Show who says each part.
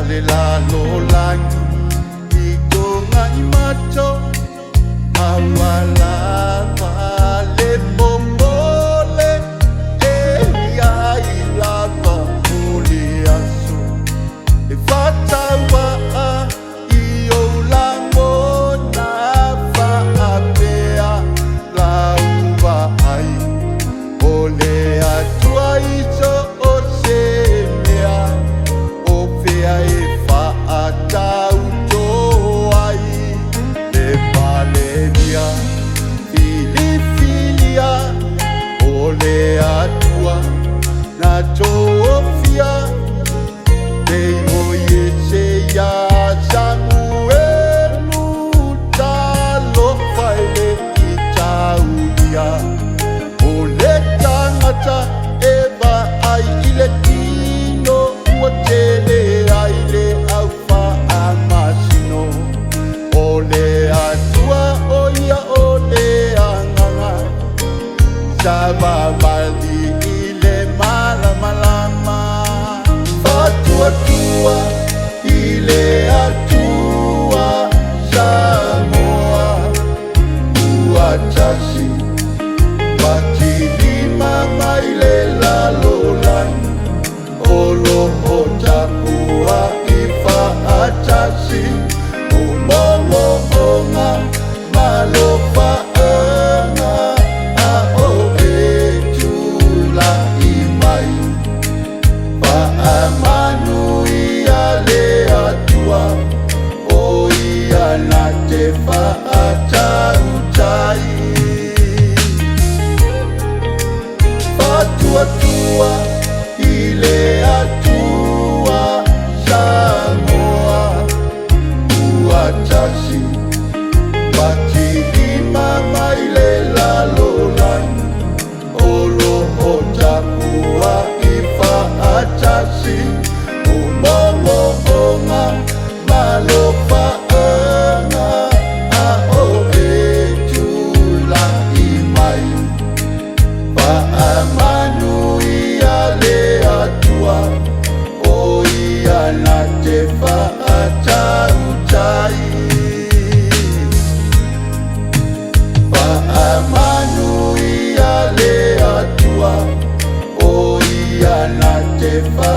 Speaker 1: le la lo langi I tonga I macho awala le bombole ia I lava muli aso e fata wa I o lango na fa apea la uva ai ole atua iso o se mea o fea e fa atau to ai le palevia filifilia ole atua na to ofia de oye se ya Samuelu talo faile I taulia ole tangata eba ai ile tino uatele ai le aufa amasino ole atua oia ole anganga saba baldi ile malamalama fatua tua ile atua Samoa uatasi Batili maile la lolan Olo otakua ifa atasi Umomo onga malofa anga A o etula imai Pa amanu ia le atua O ia na te fa atautai Tua ile atua Samoa uatasi Batili maile la lolan Olo otakua ifa atasi Umomo onga malofa anga A o etula imai Pa amanu ia le atua O ia na te fa atautai Pa amanu ia le atua O ia na te fa